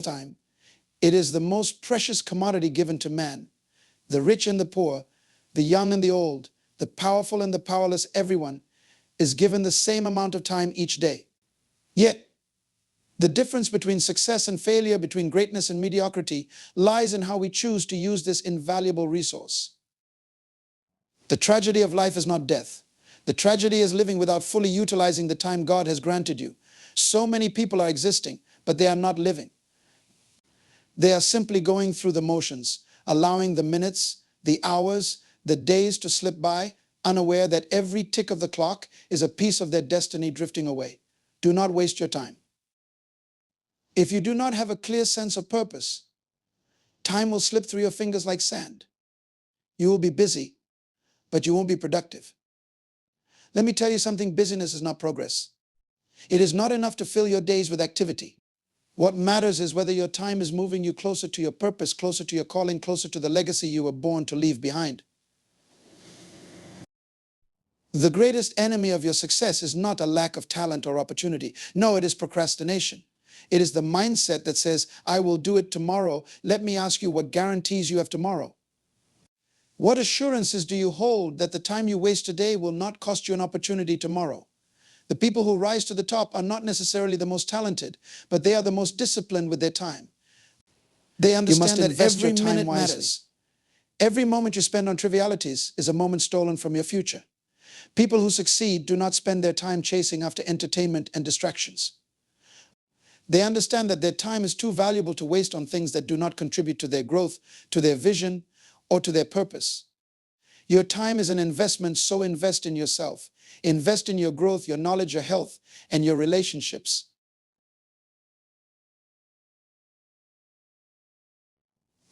time. It is the most precious commodity given to man. The rich and the poor, the young and the old, the powerful and the powerless, everyone is given the same amount of time each day. Yet, the difference between success and failure, between greatness and mediocrity, lies in how we choose to use this invaluable resource. The tragedy of life is not death. The tragedy is living without fully utilizing the time God has granted you. So many people are existing, but they are not living. They are simply going through the motions, allowing the minutes, the hours, the days to slip by, unaware that every tick of the clock is a piece of their destiny drifting away. Do not waste your time. If you do not have a clear sense of purpose, time will slip through your fingers like sand. You will be busy, but you won't be productive. Let me tell you something, busyness is not progress. It is not enough to fill your days with activity. What matters is whether your time is moving you closer to your purpose, closer to your calling, closer to the legacy you were born to leave behind. The greatest enemy of your success is not a lack of talent or opportunity. No, it is procrastination. It is the mindset that says, I will do it tomorrow. Let me ask you, what guarantees you have tomorrow? What assurances do you hold that the time you waste today will not cost you an opportunity tomorrow? The people who rise to the top are not necessarily the most talented, but they are the most disciplined with their time. They understand that every minute matters. Every moment you spend on trivialities is a moment stolen from your future. People who succeed do not spend their time chasing after entertainment and distractions. They understand that their time is too valuable to waste on things that do not contribute to their growth, to their vision, or to their purpose. Your time is an investment, so invest in yourself. Invest in your growth, your knowledge, your health, and your relationships.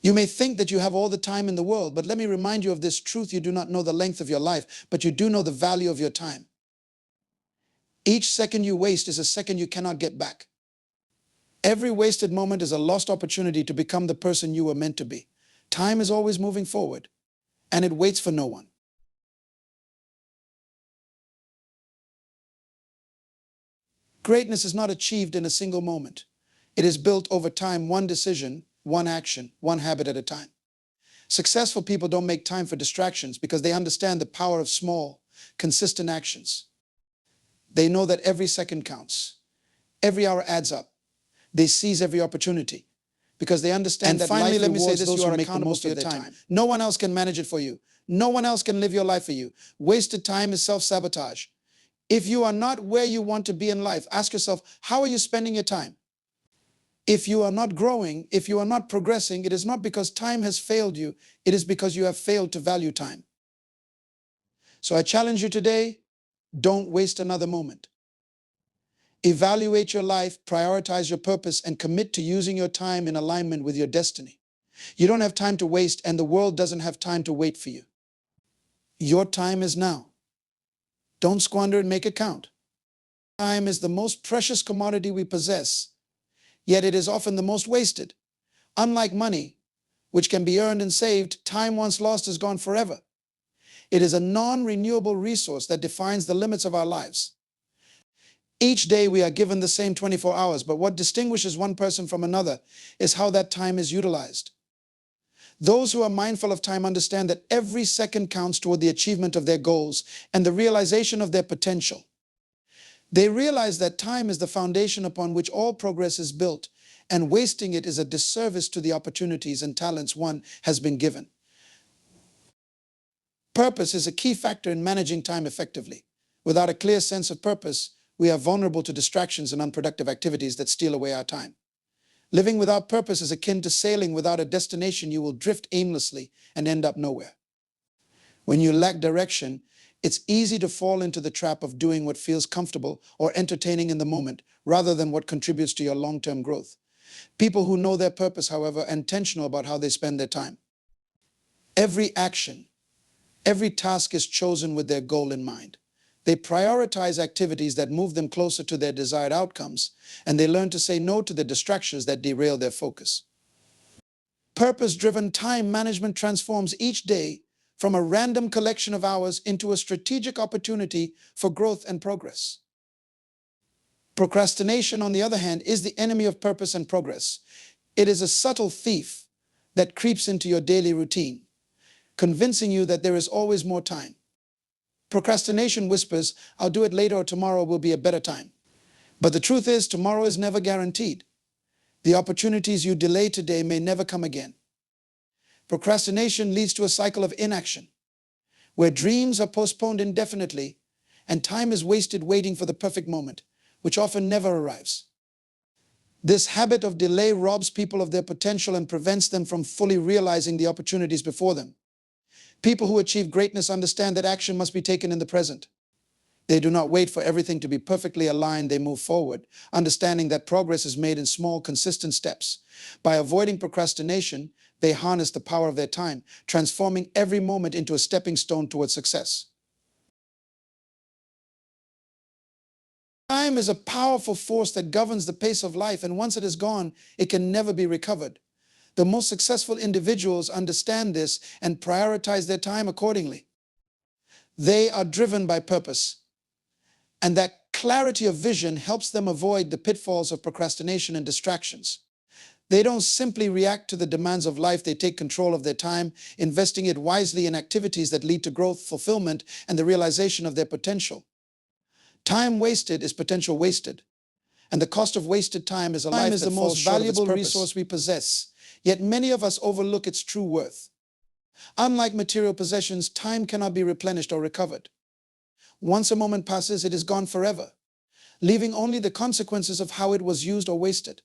You may think that you have all the time in the world, but let me remind you of this truth. You do not know the length of your life, but you do know the value of your time. Each second you waste is a second you cannot get back. Every wasted moment is a lost opportunity to become the person you were meant to be. Time is always moving forward, and it waits for no one. Greatness is not achieved in a single moment. It is built over time, one decision, one action, one habit at a time. Successful people don't make time for distractions because they understand the power of small, consistent actions. They know that every second counts. Every hour adds up. They seize every opportunity because they understand that life rewards those who make the most of their time. No one else can manage it for you. No one else can live your life for you. Wasted time is self-sabotage. If you are not where you want to be in life, ask yourself, how are you spending your time? If you are not growing, if you are not progressing, it is not because time has failed you. It is because you have failed to value time. So I challenge you today, don't waste another moment. Evaluate your life, prioritize your purpose, and commit to using your time in alignment with your destiny. You don't have time to waste, and the world doesn't have time to wait for you. Your time is now. Don't squander it, make it count. Time is the most precious commodity we possess, yet it is often the most wasted. Unlike money, which can be earned and saved, time once lost is gone forever. It is a non-renewable resource that defines the limits of our lives. Each day we are given the same 24 hours, but what distinguishes one person from another is how that time is utilized. Those who are mindful of time understand that every second counts toward the achievement of their goals and the realization of their potential. They realize that time is the foundation upon which all progress is built, and wasting it is a disservice to the opportunities and talents one has been given. Purpose is a key factor in managing time effectively. Without a clear sense of purpose, we are vulnerable to distractions and unproductive activities that steal away our time. Living without purpose is akin to sailing without a destination. You will drift aimlessly and end up nowhere. When you lack direction, it's easy to fall into the trap of doing what feels comfortable or entertaining in the moment, rather than what contributes to your long-term growth. People who know their purpose, however, are intentional about how they spend their time. Every action, every task is chosen with their goal in mind. They prioritize activities that move them closer to their desired outcomes, and they learn to say no to the distractions that derail their focus. Purpose-driven time management transforms each day from a random collection of hours into a strategic opportunity for growth and progress. Procrastination, on the other hand, is the enemy of purpose and progress. It is a subtle thief that creeps into your daily routine, convincing you that there is always more time. Procrastination whispers, "I'll do it later, or tomorrow will be a better time." But the truth is, tomorrow is never guaranteed. The opportunities you delay today may never come again. Procrastination leads to a cycle of inaction, where dreams are postponed indefinitely and time is wasted waiting for the perfect moment, which often never arrives. This habit of delay robs people of their potential and prevents them from fully realizing the opportunities before them. People who achieve greatness understand that action must be taken in the present. They do not wait for everything to be perfectly aligned. They move forward, understanding that progress is made in small, consistent steps. By avoiding procrastination, they harness the power of their time, transforming every moment into a stepping stone towards success. Time is a powerful force that governs the pace of life, and once it is gone, it can never be recovered. The most successful individuals understand this and prioritize their time accordingly. They are driven by purpose, and that clarity of vision helps them avoid the pitfalls of procrastination and distractions. They don't simply react to the demands of life. They take control of their time, investing it wisely in activities that lead to growth, fulfillment, and the realization of their potential. Time wasted is potential wasted, and the cost of wasted time is a life that falls short of its purpose. Time is the most valuable resource we possess, yet many of us overlook its true worth. Unlike material possessions, time cannot be replenished or recovered. Once a moment passes, it is gone forever, leaving only the consequences of how it was used or wasted.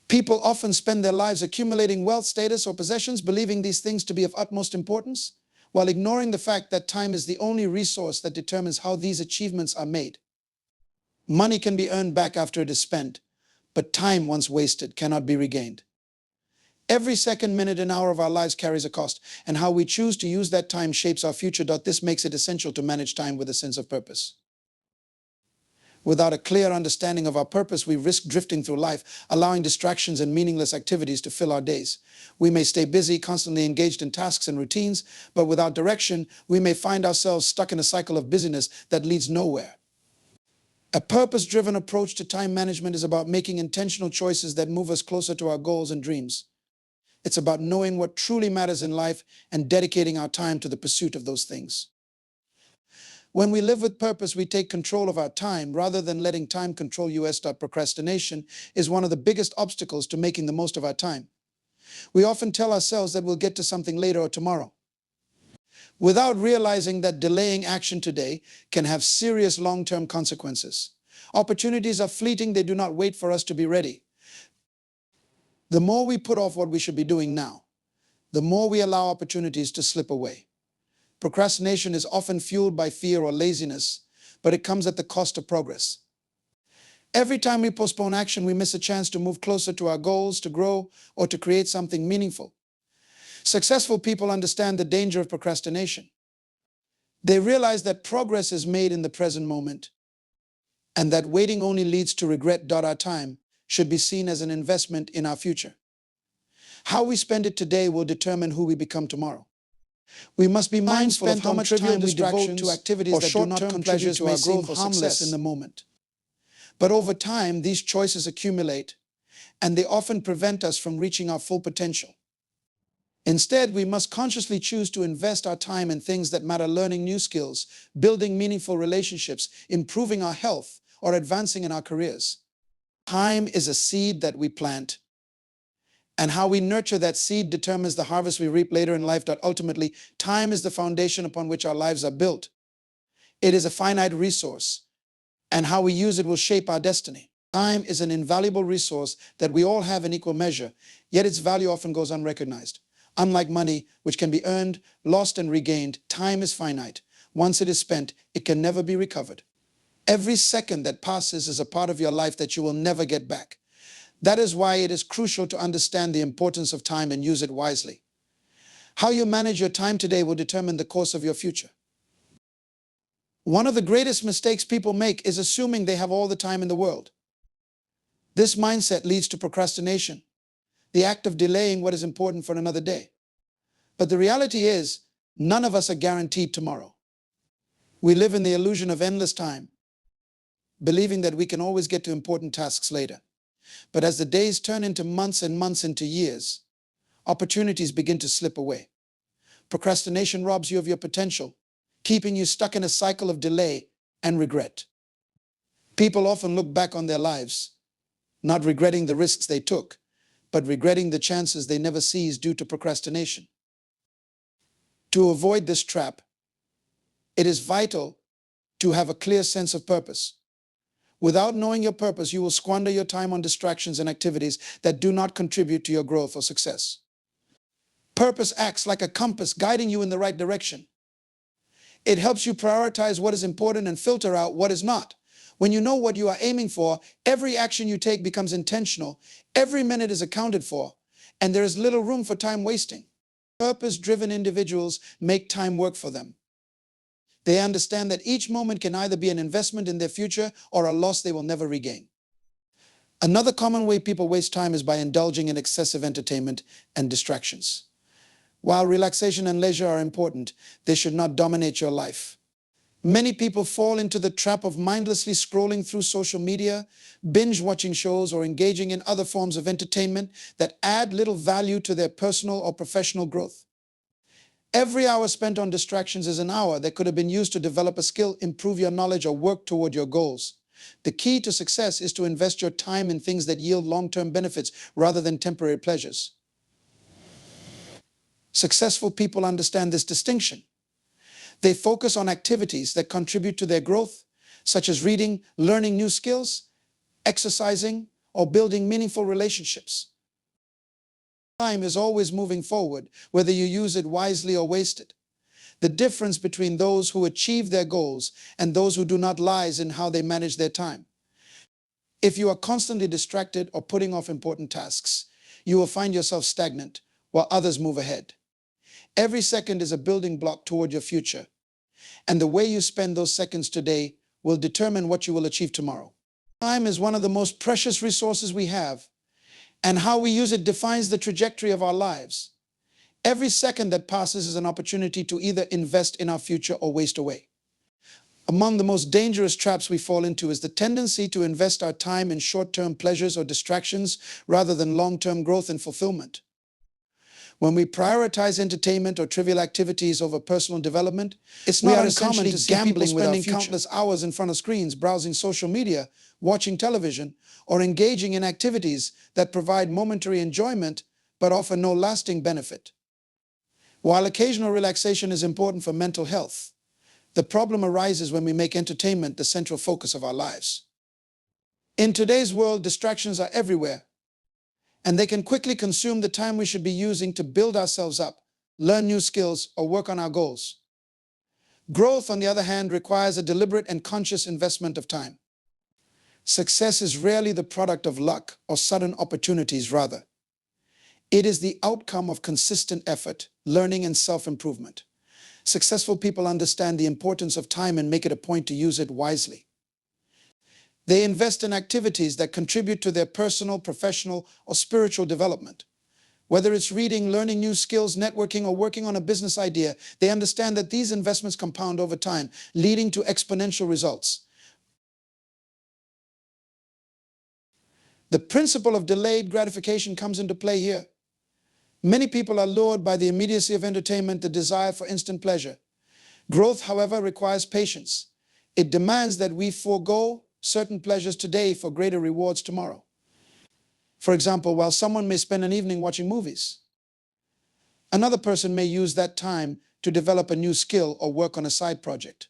People often spend their lives accumulating wealth, status, or possessions, believing these things to be of utmost importance, while ignoring the fact that time is the only resource that determines how these achievements are made. Money can be earned back after it is spent, but time once wasted cannot be regained. Every second, minute, and hour of our lives carries a cost, and how we choose to use that time shapes our future. This makes it essential to manage time with a sense of purpose. Without a clear understanding of our purpose, we risk drifting through life, allowing distractions and meaningless activities to fill our days. We may stay busy, constantly engaged in tasks and routines, but without direction, we may find ourselves stuck in a cycle of busyness that leads nowhere. A purpose-driven approach to time management is about making intentional choices that move us closer to our goals and dreams. It's about knowing what truly matters in life and dedicating our time to the pursuit of those things. When we live with purpose, we take control of our time rather than letting time control us. Procrastination is one of the biggest obstacles to making the most of our time. We often tell ourselves that we'll get to something later or tomorrow, without realizing that delaying action today can have serious long-term consequences. Opportunities are fleeting. They do not wait for us to be ready. The more we put off what we should be doing now, the more we allow opportunities to slip away. Procrastination is often fueled by fear or laziness, but it comes at the cost of progress. Every time we postpone action, we miss a chance to move closer to our goals, to grow, or to create something meaningful. Successful people understand the danger of procrastination. They realize that progress is made in the present moment, and that waiting only leads to regret. Our time should be seen as an investment in our future. How we spend it today will determine who we become tomorrow. We must be mindful of how much time we devote to activities that do not contribute to our growth or success in the moment. But over time, these choices accumulate, and they often prevent us from reaching our full potential. Instead, we must consciously choose to invest our time in things that matter: learning new skills, building meaningful relationships, improving our health, or advancing in our careers. Time is a seed that we plant, and how we nurture that seed determines the harvest we reap later in life. Ultimately, time is the foundation upon which our lives are built. It is a finite resource, and how we use it will shape our destiny. Time is an invaluable resource that we all have in equal measure, yet its value often goes unrecognized. Unlike money, which can be earned, lost, and regained, time is finite. Once it is spent, it can never be recovered. Every second that passes is a part of your life that you will never get back. That is why it is crucial to understand the importance of time and use it wisely. How you manage your time today will determine the course of your future. One of the greatest mistakes people make is assuming they have all the time in the world. This mindset leads to procrastination, the act of delaying what is important for another day. But the reality is, none of us are guaranteed tomorrow. We live in the illusion of endless time, believing that we can always get to important tasks later. But as the days turn into months and months into years, opportunities begin to slip away. Procrastination robs you of your potential, keeping you stuck in a cycle of delay and regret. People often look back on their lives, not regretting the risks they took, but regretting the chances they never seized due to procrastination. To avoid this trap, it is vital to have a clear sense of purpose. Without knowing your purpose, you will squander your time on distractions and activities that do not contribute to your growth or success. Purpose acts like a compass guiding you in the right direction. It helps you prioritize what is important and filter out what is not. When you know what you are aiming for, every action you take becomes intentional, every minute is accounted for, and there is little room for time wasting. Purpose-driven individuals make time work for them. They understand that each moment can either be an investment in their future or a loss they will never regain. Another common way people waste time is by indulging in excessive entertainment and distractions. While relaxation and leisure are important, they should not dominate your life. Many people fall into the trap of mindlessly scrolling through social media, binge-watching shows, or engaging in other forms of entertainment that add little value to their personal or professional growth. Every hour spent on distractions is an hour that could have been used to develop a skill, improve your knowledge, or work toward your goals. The key to success is to invest your time in things that yield long-term benefits rather than temporary pleasures. Successful people understand this distinction. They focus on activities that contribute to their growth, such as reading, learning new skills, exercising, or building meaningful relationships. Time is always moving forward, whether you use it wisely or waste it. The difference between those who achieve their goals and those who do not lies in how they manage their time. If you are constantly distracted or putting off important tasks, you will find yourself stagnant while others move ahead. Every second is a building block toward your future, and the way you spend those seconds today will determine what you will achieve tomorrow. Time is one of the most precious resources we have, and how we use it defines the trajectory of our lives. Every second that passes is an opportunity to either invest in our future or waste away. Among the most dangerous traps we fall into is the tendency to invest our time in short-term pleasures or distractions rather than long-term growth and fulfillment. When we prioritize entertainment or trivial activities over personal development, it's not uncommon to see people spending countless hours in front of screens, browsing social media, watching television, or engaging in activities that provide momentary enjoyment but offer no lasting benefit. While occasional relaxation is important for mental health, the problem arises when we make entertainment the central focus of our lives. In today's world, distractions are everywhere, and they can quickly consume the time we should be using to build ourselves up, learn new skills, or work on our goals. Growth, on the other hand, requires a deliberate and conscious investment of time. Success is rarely the product of luck or sudden opportunities, rather. It is the outcome of consistent effort, learning, and self-improvement. Successful people understand the importance of time and make it a point to use it wisely. They invest in activities that contribute to their personal, professional, or spiritual development. Whether it's reading, learning new skills, networking, or working on a business idea, they understand that these investments compound over time, leading to exponential results. The principle of delayed gratification comes into play here. Many people are lured by the immediacy of entertainment, the desire for instant pleasure. Growth, however, requires patience. It demands that we forego certain pleasures today for greater rewards tomorrow. For example, while someone may spend an evening watching movies, another person may use that time to develop a new skill or work on a side project.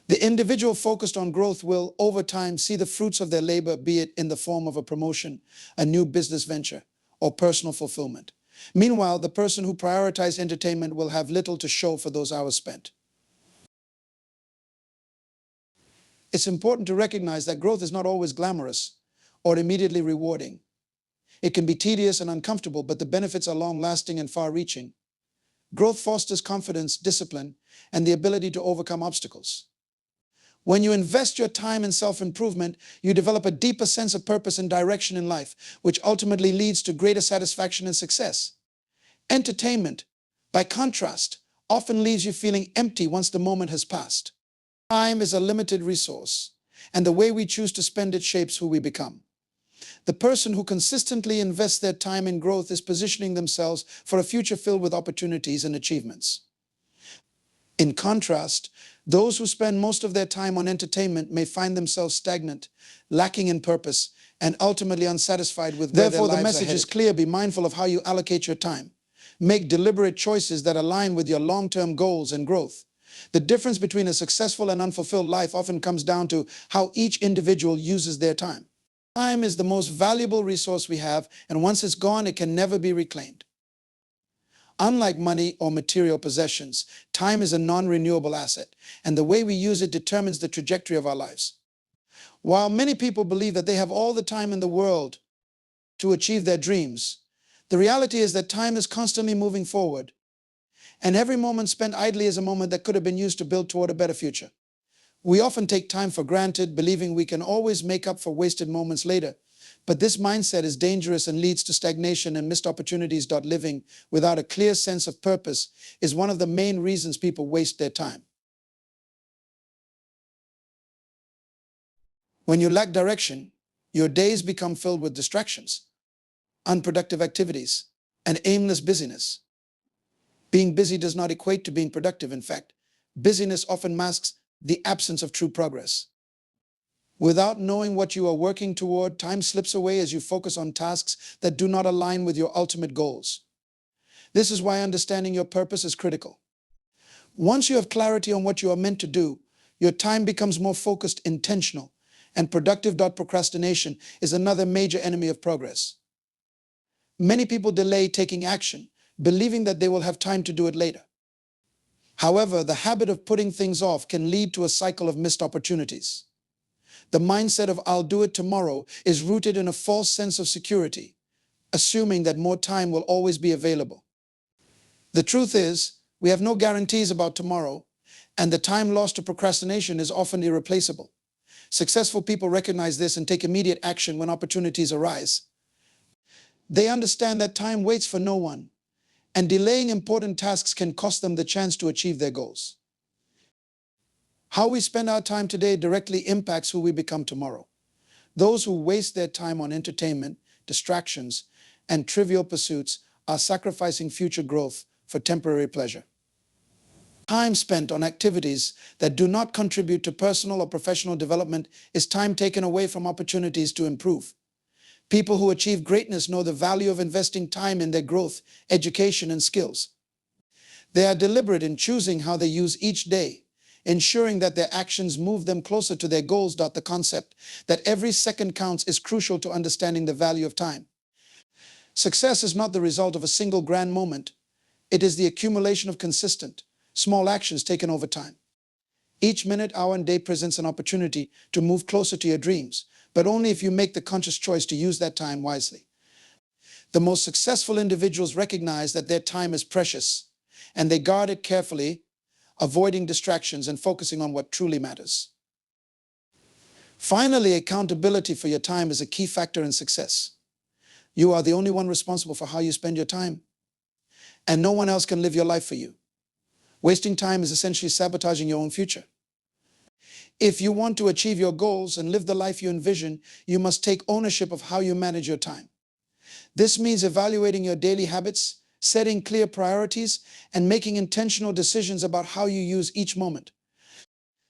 The individual focused on growth will, over time, see the fruits of their labor, be it in the form of a promotion, a new business venture, or personal fulfillment. Meanwhile, the person who prioritized entertainment will have little to show for those hours spent. It's important to recognize that growth is not always glamorous or immediately rewarding. It can be tedious and uncomfortable, but the benefits are long-lasting and far-reaching. Growth fosters confidence, discipline, and the ability to overcome obstacles. When you invest your time in self-improvement, you develop a deeper sense of purpose and direction in life, which ultimately leads to greater satisfaction and success. Entertainment, by contrast, often leaves you feeling empty once the moment has passed. Time is a limited resource, and the way we choose to spend it shapes who we become. The person who consistently invests their time in growth is positioning themselves for a future filled with opportunities and achievements. In contrast, those who spend most of their time on entertainment may find themselves stagnant, lacking in purpose, and ultimately unsatisfied with where their lives are headed. Therefore, the message is clear: be mindful of how you allocate your time. Make deliberate choices that align with your long-term goals and growth. The difference between a successful and unfulfilled life often comes down to how each individual uses their time. Time is the most valuable resource we have, and once it's gone, it can never be reclaimed. Unlike money or material possessions, time is a non-renewable asset, and the way we use it determines the trajectory of our lives. While many people believe that they have all the time in the world to achieve their dreams, the reality is that time is constantly moving forward, and every moment spent idly is a moment that could have been used to build toward a better future. We often take time for granted, believing we can always make up for wasted moments later. But this mindset is dangerous and leads to stagnation and missed opportunities. Living without a clear sense of purpose is one of the main reasons people waste their time. When you lack direction, your days become filled with distractions, unproductive activities, and aimless busyness. Being busy does not equate to being productive. In fact, busyness often masks the absence of true progress. Without knowing what you are working toward, time slips away as you focus on tasks that do not align with your ultimate goals. This is why understanding your purpose is critical. Once you have clarity on what you are meant to do, your time becomes more focused, intentional, and productive. Procrastination is another major enemy of progress. Many people delay taking action, believing that they will have time to do it later. However, the habit of putting things off can lead to a cycle of missed opportunities. The mindset of "I'll do it tomorrow" is rooted in a false sense of security, assuming that more time will always be available. The truth is, we have no guarantees about tomorrow, and the time lost to procrastination is often irreplaceable. Successful people recognize this and take immediate action when opportunities arise. They understand that time waits for no one, and delaying important tasks can cost them the chance to achieve their goals. How we spend our time today directly impacts who we become tomorrow. Those who waste their time on entertainment, distractions, and trivial pursuits are sacrificing future growth for temporary pleasure. Time spent on activities that do not contribute to personal or professional development is time taken away from opportunities to improve. People who achieve greatness know the value of investing time in their growth, education, and skills. They are deliberate in choosing how they use each day, ensuring that their actions move them closer to their goals. The concept that every second counts is crucial to understanding the value of time. Success is not the result of a single grand moment. It is the accumulation of consistent, small actions taken over time. Each minute, hour, and day presents an opportunity to move closer to your dreams, but only if you make the conscious choice to use that time wisely. The most successful individuals recognize that their time is precious, and they guard it carefully, avoiding distractions and focusing on what truly matters. Finally, accountability for your time is a key factor in success. You are the only one responsible for how you spend your time, and no one else can live your life for you. Wasting time is essentially sabotaging your own future. If you want to achieve your goals and live the life you envision, you must take ownership of how you manage your time. This means evaluating your daily habits, setting clear priorities, and making intentional decisions about how you use each moment.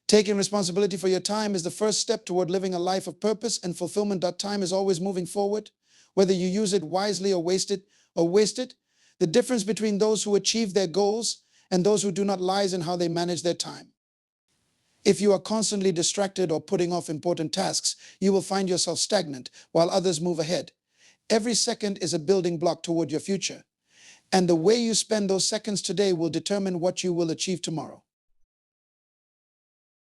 Taking responsibility for your time is the first step toward living a life of purpose and fulfillment. Time is always moving forward. Whether you use it wisely or waste it, the difference between those who achieve their goals and those who do not lies in how they manage their time. If you are constantly distracted or putting off important tasks, you will find yourself stagnant while others move ahead. Every second is a building block toward your future, and the way you spend those seconds today will determine what you will achieve tomorrow.